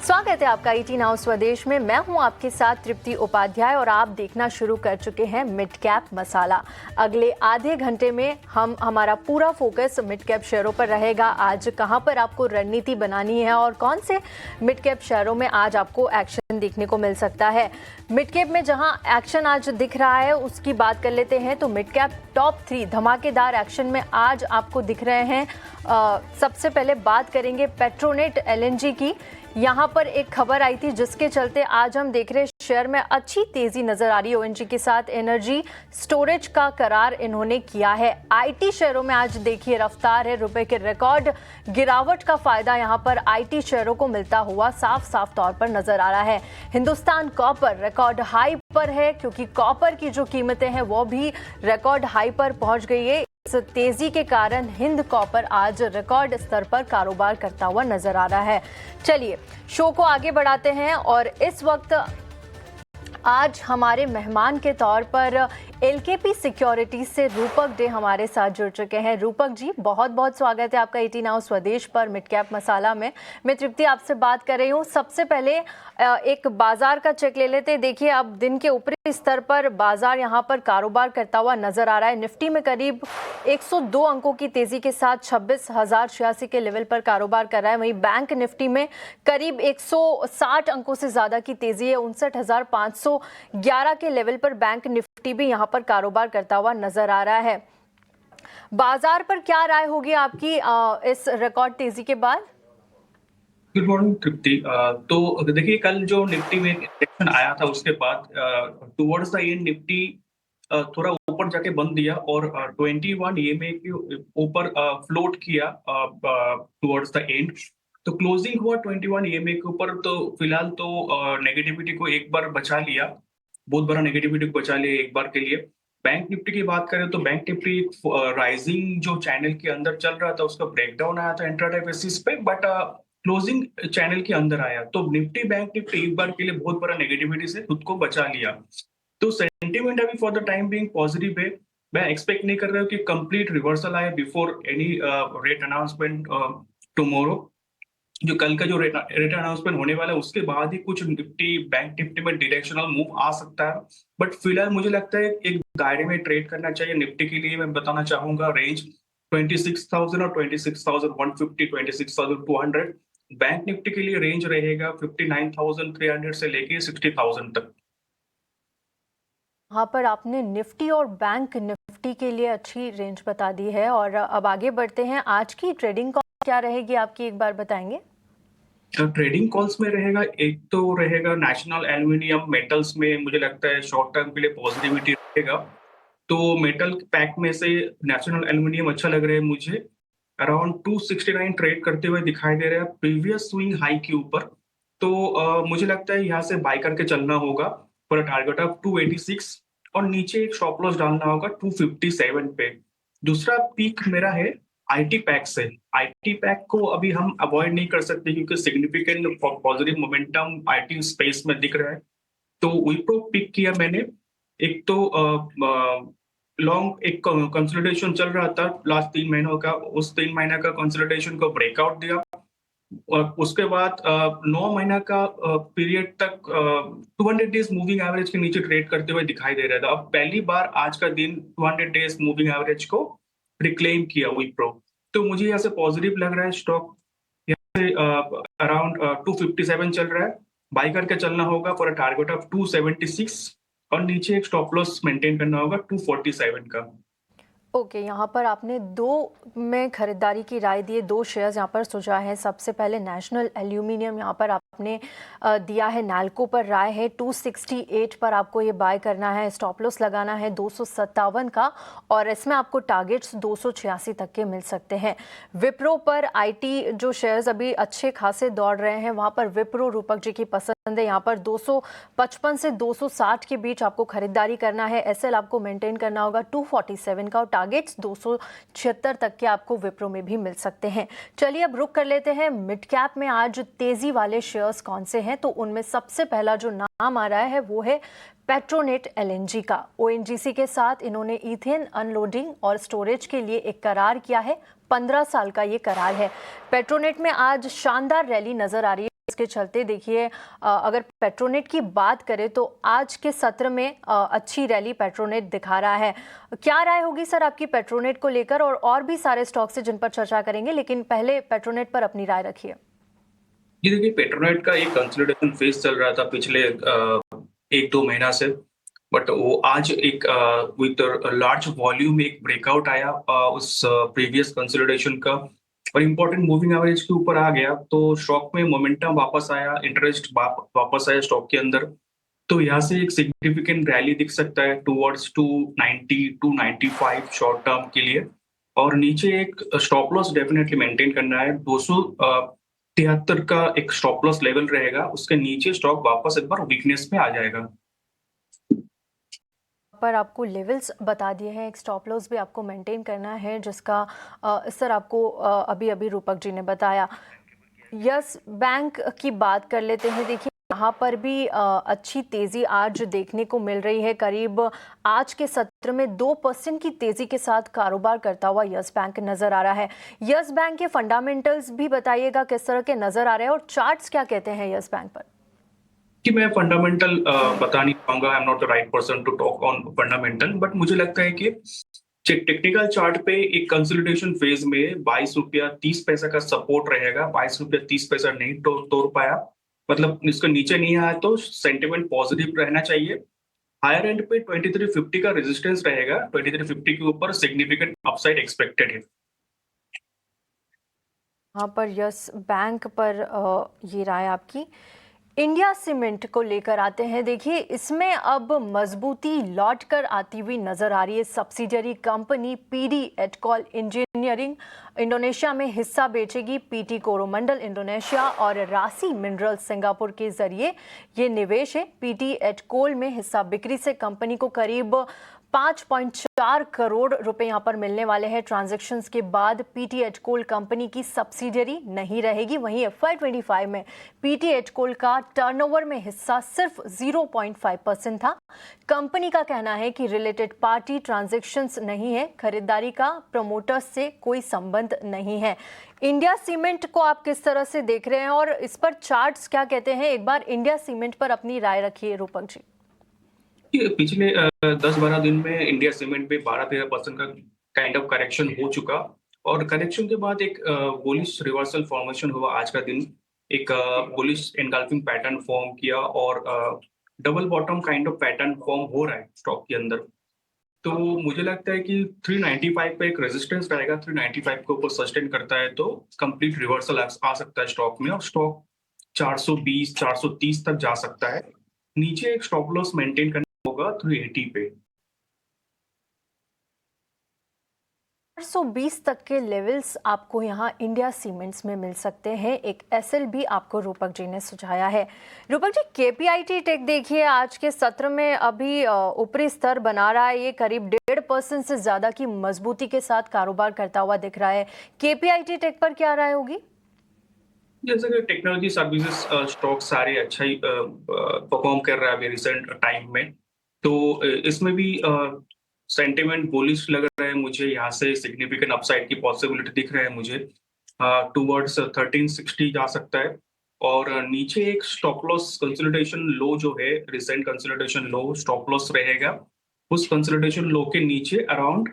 स्वागत है आपका ईटी नाउ स्वदेश में। मैं हूं आपके साथ तृप्ति उपाध्याय और आप देखना शुरू कर चुके हैं मिड कैप मसाला। अगले आधे घंटे में हमारा पूरा फोकस मिड कैप शेयरों पर रहेगा। आज कहां पर आपको रणनीति बनानी है और कौन से मिड कैप शेयरों में आज आपको एक्शन देखने को मिल सकता है। मिड कैप में जहां एक्शन आज दिख रहा है उसकी बात कर लेते हैं। तो मिड कैप टॉप 3 धमाकेदार एक्शन में आज आपको दिख रहे हैं। सबसे पहले बात करेंगे पेट्रोनेट एलएनजी की। यहाँ पर एक खबर आई थी जिसके चलते आज हम देख रहे हैं शेयर में अच्छी तेजी नजर आ रही है। ओएनजी के साथ एनर्जी स्टोरेज का करार इन्होंने किया है। आईटी शेयरों में आज देखिए रफ्तार है। रुपए के रिकॉर्ड गिरावट का फायदा यहाँ पर आईटी शेयरों को मिलता हुआ साफ साफ तौर पर नजर आ रहा है। हिंदुस्तान कॉपर रिकॉर्ड हाई पर है क्योंकि कॉपर की जो कीमतें हैं वो भी रिकॉर्ड हाई पर पहुंच गई है। इस तेजी के कारण हिंद कॉपर आज रिकॉर्ड स्तर पर कारोबार करता हुआ नजर आ रहा है। चलिए शो को आगे बढ़ाते हैं और इस वक्त आज हमारे मेहमान के तौर पर एलकेपी सिक्योरिटीज से रूपक डे हमारे साथ जुड़ चुके हैं। रूपक जी, बहुत बहुत स्वागत है आपका ईटी नाउ स्वदेश पर मिड कैप मसाला में। मैं तृप्ति आपसे बात कर रही हूँ। सबसे पहले एक बाजार का चेक ले लेते हैं। देखिए अब दिन के ऊपरी स्तर पर बाजार यहाँ पर कारोबार करता हुआ नजर आ रहा है। निफ्टी में करीब 102 अंकों की तेजी के साथ 26,086 के लेवल पर कारोबार कर रहा है। वहीं बैंक निफ्टी में करीब 160 अंकों से ज्यादा की तेजी है। 59,511 के लेवल पर बैंक निफ्टी भी यहाँ पर कारोबार करता हुआ नजर आ रहा है। बाजार पर क्या राय होगी आपकी इस रिकॉर्ड तेजी के बाद? गुड मॉर्निंग तृप्ति। तो देखिए कल जो निफ्टी में सेक्शन आया था उसके बाद टुवर्ड्स द एंड निफ्टी थोड़ा ऊपर जाके बंद दिया और 21 ईएमए के ऊपर फ्लोट किया टुवर्ड्स द एंड। तो क्लोजिंग हुआ 21 ईएमए के ऊपर। तो फिलहाल तो नेगेटिविटी को एक बार बचा लिया, बहुत बड़ा नेगेटिविटी को बचा लिया एक बार के लिए। बैंक निफ्टी की बात करें तो बैंक निफ्टी राइजिंग जो चैनल के अंदर चल रहा था उसका ब्रेकडाउन आया था इंट्राडे बेसिस पे, बट क्लोजिंग चैनल के अंदर आया। तो निफ्टी बैंक निफ्टी एक बार के लिए बहुत बड़ा नेगेटिविटी से खुद को बचा लिया। तो सेंटीमेंट अभी for the time being positive है। मैं एक्सपेक्ट नहीं कर रहा हूँ कि कंप्लीट रिवर्सल आए before any rate announcement tomorrow. जो कल का जो रेट अनाउंसमेंट होने वाला है उसके बाद ही कुछ निफ्टी बैंक निफ्टी में डायरेक्शनल मूव आ सकता है। बट फिलहाल मुझे लगता है एक दायरे में ट्रेड करना चाहिए। निफ्टी के लिए मैं बताना चाहूंगा रेंज 26,000 और 26,150, 26,200। बैंक निफ्टी के लिए रेंज रहेगा 59,300 से लेके 60,000 तक। यहाँ पर आपने निफ्टी और बैंक निफ्टी के लिए अच्छी रेंज बता दी है और अब आगे बढ़ते हैं। आज की ट्रेडिंग कॉल क्या रहेगी आपकी, एक बार बताएंगे? ट्रेडिंग कॉल्स में रहेगा, एक तो रहेगा नेशनल एल्यूमिनियम मेटल्स में। मुझे लगता है शॉर्ट टर्म के लिए पॉजिटिविटी रहेगा। तो मेटल पैक में से नेशनल एल्यूमिनियम अच्छा लग रहा है मुझे। अराउंड 269 ट्रेड करते हुए दिखाई दे रहा है प्रीवियस स्विंग हाई के ऊपर। तो मुझे लगता है यहाँ से बाय करके चलना होगा फॉर टारगेट ऑफ 286 और नीचे एक स्टॉप लॉस डालना होगा 257 पे। दूसरा पीक मेरा है आईटी पैक से। आईटी पैक को अभी हम अवॉइड नहीं कर सकते क्योंकि significant positive momentum IT space में दिख रहा है। तो विप्रो पिक किया मैंने। एक तो लॉन्ग एक कंसोलिडेशन चल रहा था लास्ट 3 महीनों का, उस 3 महीने का कंसोलिडेशन को ब्रेकआउट दिया और उसके बाद 9 महीना का पीरियड तक 200 डेज मूविंग एवरेज के नीचे ट्रेड करते हुए दिखाई दे रहा था। अब पहली बार आज का दिन 200 डेज मूविंग एवरेज को रिक्लेम किया विप्रो। तो मुझे यहाँ से पॉजिटिव लग रहा है स्टॉक। यहाँ से अराउंड 257 चल रहा है, बाई करके चलना होगा फॉर अ टारगेट ऑफ 276 और नीचे एक स्टॉप लॉस मेंटेन करना होगा 247 का। ओके, यहाँ पर आपने दो में खरीदारी की राय दी है। 2 शेयर्स यहाँ पर सुझाए हैं। सबसे पहले नेशनल एल्यूमिनियम यहाँ पर आपने दिया है, नैल्को पर राय है 268 पर आपको ये बाय करना है। स्टॉप लॉस लगाना है 257 का और इसमें आपको टारगेट्स 286 तक के मिल सकते हैं। विप्रो पर आईटी जो शेयर्स अभी अच्छे खासे दौड़ रहे हैं वहाँ पर विप्रो रूपक जी की पसंद है। यहाँ पर 255 से 260 के बीच आपको खरीदारी करना है। एसएल आपको मेंटेन करना होगा 247 का और टारगेट्स 276 तक के आपको विप्रो में भी मिल सकते हैं। चलिए अब रुक कर लेते हैं मिड कैप में आज तेजी वाले शेयर्स कौन से हैं। तो उनमें सबसे पहला जो नाम आ रहा है वो है पेट्रोनेट एलएनजी का। ओएनजीसी के साथ इन्होंने ईथेन अनलोडिंग और स्टोरेज के लिए एक करार किया है। 15 साल का ये करार है। पेट्रोनेट में आज शानदार रैली नजर आ रही है। जिसके चलते देखिए अगर पेट्रोनेट की बात करें तो आज के सत्र में अच्छी रैली पेट्रोनेट दिखा रहा है। क्या राय होगी सर आपकी पेट्रोनेट को लेकर, और भी सारे स्टॉक से जिन पर चर्चा करेंगे, लेकिन पहले पेट्रोनेट पर अपनी राय रखिए। ये देखिए, पेट्रोनेट का एक कंसोलिडेशन फेज चल रहा था पिछले 1-2 महीना से, बट वो आज एक विद लार्ज वॉल्यूम एक ब्रेकआउट आया उस प्रीवियस कंसोलिडेशन का, और इम्पोर्टेंट मूविंग एवरेज के ऊपर आ गया, तो स्टॉक में मोमेंटम वापस आया, इंटरेस्ट वापस आया स्टॉक के अंदर। तो यहाँ से एक सिग्निफिकेंट रैली दिख सकता है टुवर्ड्स 290 295 शॉर्ट टर्म के लिए, और नीचे एक स्टॉप लॉस डेफिनेटली मेंटेन करना है। 273 का एक स्टॉप लॉस लेवल रहेगा, उसके नीचे स्टॉक वापस एक बार वीकनेस में आ जाएगा। पर आपको लेवल्स बता दिए हैं, एक स्टॉप लॉस भी आपको मेंटेन करना है, जिसका सर आपको अभी अभी रूपक जी ने बताया। यस बैंक की बात कर लेते हैं। देखिए यहाँ पर भी अच्छी तेजी आज देखने को मिल रही है। करीब आज के सत्र में 2% की तेजी के साथ कारोबार करता हुआ यस बैंक नजर आ रहा है। यस बैंक के फंडामेंटल्स भी बताइएगा किस तरह के नजर आ रहे हैं, और चार्ट्स क्या कहते हैं यस बैंक पर। कि मैं फंडामेंटल बता नहीं पाऊंगा, I am not the right person to talk on fundamental, but मुझे लगता है कि टेक्निकल चार्ट पे एक कंसोलिडेशन फेज में 22 रुपया 30 पैसा का सपोर्ट रहेगा। 22 रुपया 30 पैसा नहीं तोड़ पाया, मतलब इसको नीचे नहीं आया, तो सेंटिमेंट पॉजिटिव रहना चाहिए। हायर एंड पे 2350 का रेजिस्टेंस रहेगा, 2350 के ऊपर सिग्निफिकेंट अपसाइड एक्सपेक्टेड है। यहाँ पर यस बैंक पर ये राय आपकी। इंडिया सीमेंट को लेकर आते हैं। देखिए इसमें अब मजबूती लौट कर आती हुई नजर आ रही है। सब्सिडियरी कंपनी पीडी एटकॉल इंजीनियरिंग इंडोनेशिया में हिस्सा बेचेगी। पीटी कोरोमंडल इंडोनेशिया और राशि मिनरल सिंगापुर के जरिए ये निवेश है। पीटी एटकोल में हिस्सा बिक्री से कंपनी को करीब 5.4 करोड़ रुपए यहाँ पर मिलने वाले हैं। ट्रांजैक्शंस के बाद पीटी एटकोल कंपनी की सब्सिडियरी नहीं रहेगी। वहीं FY25 में पीटी एटकोल का टर्नओवर में हिस्सा सिर्फ 0.5% था। कंपनी का कहना है कि रिलेटेड पार्टी ट्रांजैक्शंस नहीं है, खरीदारी का प्रमोटर्स से कोई संबंध नहीं है। इंडिया सीमेंट को आप किस तरह से देख रहे हैं, और इस पर चार्ट्स क्या कहते हैं? एक बार इंडिया सीमेंट पर अपनी राय रखिए रूपक जी। पिछले 10-12 दिन में इंडिया सीमेंट पे 12-13% का काइंड ऑफ करेक्शन हो चुका, और करेक्शन के बाद एक बुलिश रिवर्सल फॉर्मेशन हुआ। आज का दिन एक बुलिश एनगल्फिंग पैटर्न फॉर्म किया, और double bottom kind of pattern form हो रहा है स्टॉक के अंदर। तो मुझे लगता है कि 395 पे एक रेजिस्टेंस रहेगा, 395 के ऊपर सस्टेन करता है तो कंप्लीट रिवर्सल आ सकता है स्टॉक में, और स्टॉक 420 430 तक जा सकता है। नीचे एक स्टॉप लॉस मेंटेन करना होगा 380 पे। 420 तक के लेवल्स आपको यहाँ इंडिया सीमेंट्स में मिल सकते हैं। एक एसएल भी आपको रूपक जी ने सुझाया है। रूपक जी, केपीआईटी टेक देखिए आज के सत्र में अभी ऊपरी स्तर बना रहा है। ये करीब 1.5% से ज्यादा की मजबूती के साथ कारोबार करता हुआ दिख रहा है। केपीआईटी टेक पर क्या राय होगी? जैसे कि टेक्नोलॉजी सर्विसेज स्टॉक सारे अच्छा ही परफॉर्म कर रहा है अभी रिसेंट टाइम में, तो इसमें भी सेंटिमेंट बुलिश लग रहा है मुझे। यहाँ से सिग्निफिकेंट अपसाइड की पॉसिबिलिटी दिख रहा है मुझे। टुवर्ड्स 1360 जा सकता है, और नीचे एक स्टॉप लॉस कंसोलिडेशन लो जो है, रिसेंट कंसोलिडेशन लो स्टॉप लॉस रहेगा उस कंसोलिडेशन लो के नीचे अराउंड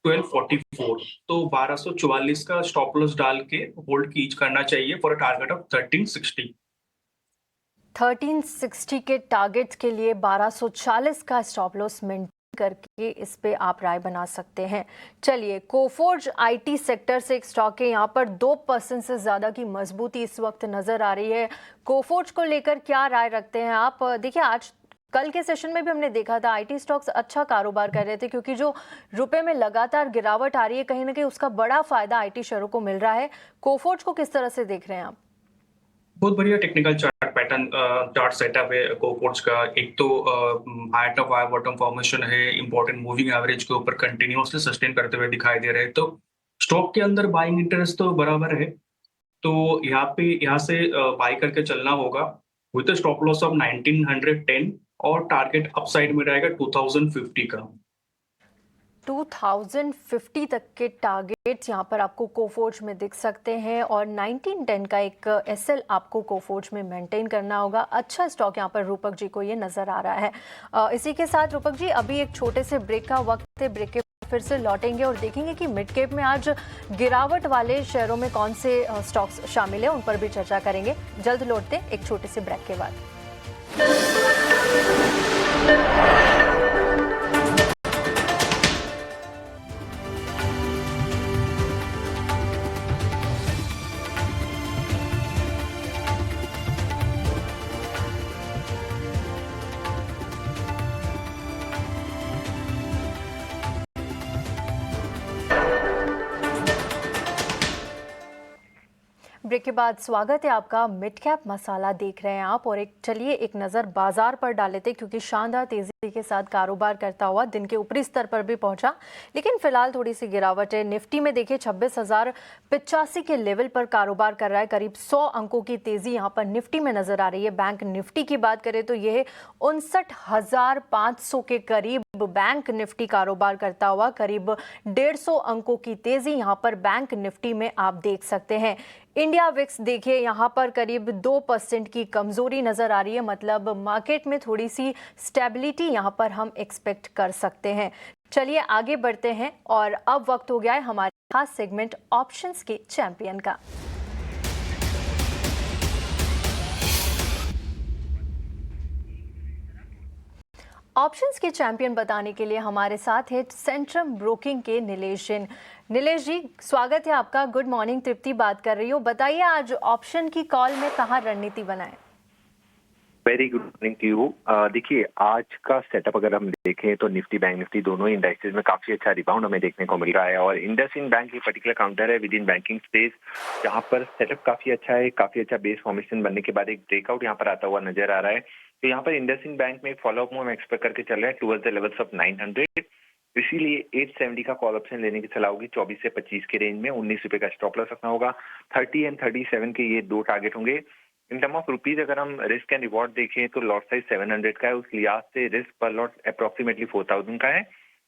1244, तो 1244 का स्टॉप लॉस डाल के होल्ड कीज करना चाहिए फॉर अ टारगेट ऑफ 1360। 1360 के टारगेट के लिए 1240 का स्टॉप लॉस मेंटेन करके इस पे आप राय बना सकते हैं। चलिए, कोफोर्ज आईटी सेक्टर से एक स्टॉक है, यहाँ पर 2% से ज्यादा की मजबूती इस वक्त नजर आ रही है। कोफोर्ज को लेकर क्या राय रखते हैं आप? देखिए आज कल के सेशन में भी हमने देखा था आईटी स्टॉक्स अच्छा कारोबार कर रहे थे, क्योंकि जो रुपए में लगातार गिरावट आ रही है कहीं ना कहीं उसका बड़ा फायदा आईटी शेयरों को मिल रहा है। कोफोर्ज को किस तरह से देख रहे हैं आप? बहुत बढ़िया technical chart pattern chart setup है कोफोर्ज का। एक तो high top high bottom formation है, इंपॉर्टेंट मूविंग एवरेज के ऊपर कंटिन्यूअसली सस्टेन करते हुए दिखाई दे रहे हैं, तो स्टॉक के अंदर बाइंग इंटरेस्ट तो बराबर है। तो यहाँ से बाई करके चलना होगा विद स्टॉप लॉस ऑफ 1910, और टारगेट अपसाइड में रहेगा 2050 का। 2050 तक के टारगेट्स यहाँ पर आपको कोफोर्ज में दिख सकते हैं और 1910 का एक एसएल आपको कोफोर्ज में मेंटेन करना होगा। अच्छा स्टॉक यहाँ पर रूपक जी को ये नजर आ रहा है। इसी के साथ रूपक जी अभी एक छोटे से ब्रेक का वक्त है, ब्रेक के फिर से लौटेंगे और देखेंगे कि मिड कैप में आज गिरावट वाले शेयरों में कौन से स्टॉक्स शामिल है, उन पर भी चर्चा करेंगे। जल्द लौटते हैं एक छोटे से ब्रेक के बाद। ब्रेक के बाद स्वागत है आपका। मिड कैप मसाला देख रहे हैं आप और चलिए एक नज़र बाजार पर डाल लेते हैं, क्योंकि शानदार तेजी के साथ कारोबार करता हुआ दिन के ऊपरी स्तर पर भी पहुंचा, लेकिन फिलहाल थोड़ी सी गिरावट है। निफ्टी में देखिए 26,085 के लेवल पर कारोबार कर रहा है। करीब 100 अंकों की तेजी यहाँ पर निफ्टी में नजर आ रही है। बैंक निफ्टी की बात करें तो यह 59,500 के करीब बैंक निफ्टी कारोबार करता हुआ, करीब 150 अंकों की तेजी यहाँ पर बैंक निफ्टी में आप देख सकते हैं। इंडिया विक्स देखिए यहाँ पर करीब 2% की कमजोरी नजर आ रही है, मतलब मार्केट में थोड़ी सी स्टेबिलिटी यहाँ पर हम एक्सपेक्ट कर सकते हैं। चलिए आगे बढ़ते हैं और अब वक्त हो गया है हमारे खास सेगमेंट ऑप्शंस के चैंपियन का। ऑप्शंस के चैंपियन बताने के लिए हमारे साथ है सेंट्रम ब्रोकिंग के नीलेश जैन। नीलेश जी स्वागत है आपका। गुड मॉर्निंग, तृप्ति बात कर रही हूँ। बताइए आज ऑप्शन की कॉल में कहाँ रणनीति बनाएं? Very good morning to you. देखिए आज का सेटअप अगर हम देखें तो निफ्टी बैंक निफ्टी दोनों ही इंडेक्सेस में काफी अच्छा रिबाउंड हमें देखने को मिल रहा है और इंडसइंड बैंक एक पर्टिकुलर काउंटर है विद इन बैंकिंग स्पेस, जहां पर सेटअप काफी अच्छा है। काफी अच्छा बेस फॉर्मेशन बनने के बाद एक ब्रेकआउट यहाँ पर आता हुआ नजर आ रहा है। तो यहाँ पर इंडसइंड बैंक में एक फॉलोअप मूव हम एक्सपेक्ट करके चल रहे हैं टुवर्ड्स द लेवल्स ऑफ 900, इसीलिए 870 का कॉल ऑप्शन लेने की सलाह होगी। 24 से 25 के रेंज में 19 रुपए का स्टॉप लॉस रखना होगा। 30 एंड 37 के ये दो टारगेट होंगे। इन टर्म ऑफ रुपीज अगर हम रिस्क एंड रिवॉर्ड देखें तो लॉट साइज 700 का है, उस लिहाज से रिस्क पर लॉट अप्रोक्सीमेटली 4000 का है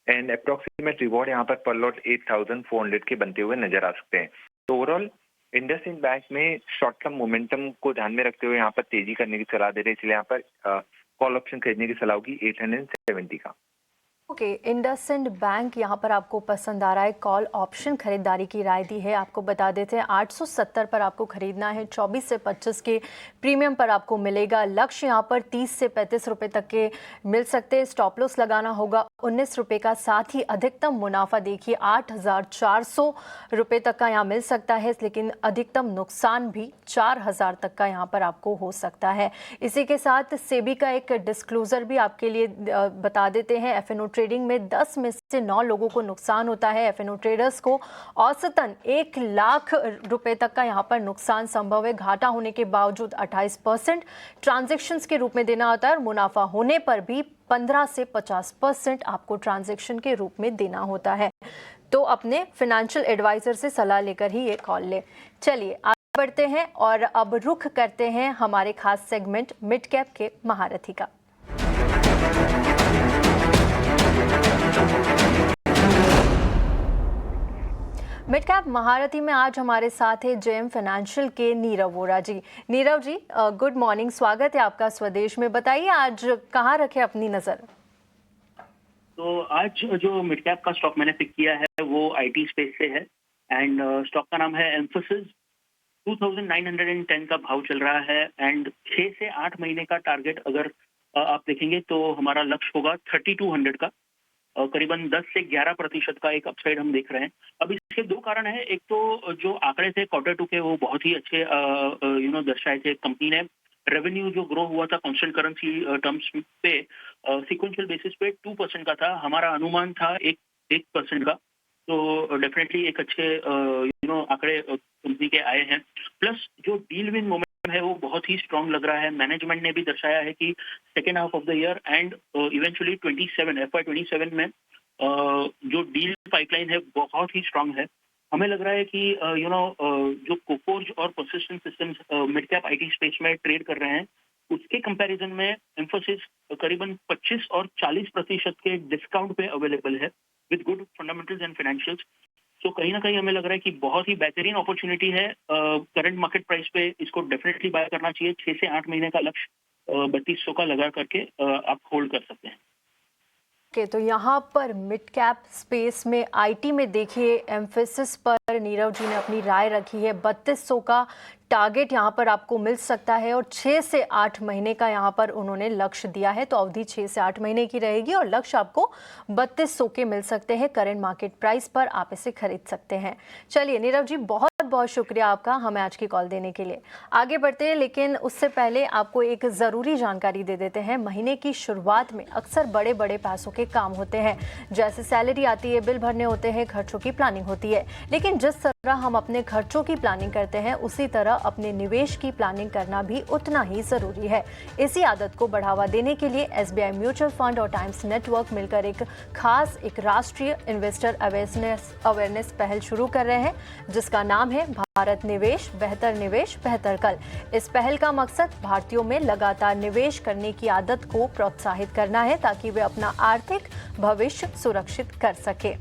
एंड अप्रोक्सीमेट रिवॉर्ड यहाँ पर लॉट 8400 के बनते हुए नजर आ सकते हैं। तो ओवरऑल इंडसइंड बैंक में शॉर्ट टर्म मोमेंटम को ध्यान में रखते हुए यहाँ पर तेजी करने की सलाह दे रहे हैं, इसलिए यहाँ पर कॉल ऑप्शन खरीदने की सलाह होगी 870 का। ओके, इंडसइंड बैंक यहाँ पर आपको पसंद आ रहा है, कॉल ऑप्शन खरीदारी की राय दी है। आपको बता देते हैं 870 पर आपको खरीदना है। 24 से 25 के प्रीमियम पर आपको मिलेगा। लक्ष्य यहाँ पर 30 से 35 रुपए तक के मिल सकते हैं। स्टॉप लॉस लगाना होगा 19 रुपए का। साथ ही अधिकतम मुनाफा देखिए 8,400 रुपए तक का यहाँ मिल सकता है, लेकिन अधिकतम नुकसान भी 4,000 तक का यहाँ पर आपको हो सकता है। इसी के साथ सेबी का एक डिस्क्लोजर भी आपके लिए बता देते हैं। एफएनओ ट्रेडिंग में 10 में से 9 लोगों को नुकसान होता है। एफएनओ ट्रेडर्स को औसतन 1 लाख रुपए तक का यहाँ पर नुकसान संभव है। घाटा होने के बावजूद 28% ट्रांजैक्शंस के रूप में देना होता है और मुनाफा होने पर भी 15 से 50% आपको ट्रांजैक्शन के रूप में देना होता है। तो अपने फाइनेंशियल एडवाइजर से सलाह लेकर ही ये कॉल ले। चलिए आगे बढ़ते हैं और अब रुख करते हैं हमारे खास सेगमेंट मिड कैप के महारथी का। मिड कैप महारथी में आज हमारे साथ है जेएम फाइनेंशियल के नीरव वोरा जी। नीरव जी गुड मॉर्निंग, स्वागत है आपका स्वदेश में। बताइए आज कहाँ रखे अपनी नजर? तो आज जो मिड कैप का स्टॉक मैंने पिक किया है वो आईटी स्पेस से है एंड स्टॉक का नाम है एम्फोसिस। 2910 का भाव चल रहा है एंड 6 से 8 महीने का टारगेट अगर आप देखेंगे तो हमारा लक्ष्य होगा 3200 का। करीबन 10 से 11% का एक अपसाइड हम देख रहे हैं। अब इसके दो कारण है। एक तो जो आंकड़े थे Q2 के वो बहुत ही अच्छे दर्शाए थे। कंपनी ने रेवेन्यू जो ग्रो हुआ था कांस्टेंट करेंसी टर्म्स पे सीक्वेंशियल बेसिस पे 2% का था। हमारा अनुमान था 1% का। तो डेफिनेटली एक अच्छे आंकड़े कंपनी के आए हैं। प्लस जो डील विन मोमेंटम है वो बहुत ही स्ट्रांग लग रहा है। मैनेजमेंट ने भी दर्शाया है कि second half of the year and eventually FY27 में जो डील पाइपलाइन है बहुत ही स्ट्रांग है। हमें लग रहा है कि जो कोफोर्ज और persistent systems mid cap IT space में ट्रेड कर रहे हैं उसके कंपैरिजन में एम्फोसिस करीबन 25 और 40% के डिस्काउंट पे अवेलेबल है with good fundamentals and financials. तो कहीं ना कहीं हमें लग रहा है कि बहुत ही बेहतरीन अपॉर्चुनिटी है। करंट मार्केट प्राइस पे इसको डेफिनेटली बाय करना चाहिए। 6 से 8 महीने का लक्ष्य 3200 का लगा करके आप होल्ड कर सकते हैं। तो यहाँ पर मिड कैप स्पेस में आईटी में देखिए एम्फेसिस पर नीरव जी ने अपनी राय रखी है। 3200 का टारगेट यहाँ पर आपको मिल सकता है और 6 से 8 महीने का यहाँ पर उन्होंने लक्ष्य दिया है। तो अवधि 6 से 8 महीने की रहेगी और लक्ष्य आपको 3200 के मिल सकते हैं। करंट मार्केट प्राइस पर आप इसे खरीद सकते हैं। चलिए नीरव जी, बहुत बहुत शुक्रिया आपका हमें आज की कॉल देने के लिए। आगे बढ़ते हैं, लेकिन उससे पहले आपको एक ज़रूरी जानकारी दे देते हैं। महीने की शुरुआत में अक्सर बड़े बड़े पैसों के काम होते हैं, जैसे सैलरी आती है, बिल भरने होते हैं, खर्चों की प्लानिंग होती है। लेकिन जिस तरह हम अपने खर्चों की प्लानिंग करते हैं, उसी तरह अपने निवेश की प्लानिंग करना भी उतना ही ज़रूरी है। इसी आदत को बढ़ावा देने के लिए एसबीआई म्यूचुअल फंड और टाइम्स नेटवर्क मिलकर एक राष्ट्रीय इन्वेस्टर अवेयरनेस पहल शुरू कर रहे हैं, जिसका नाम है भारत निवेश बेहतर कल। इस पहल का मकसद भारतीयों में लगातार निवेश करने की आदत को प्रोत्साहित करना है, ताकि वे अपना आर्थिक भविष्य सुरक्षित कर सके।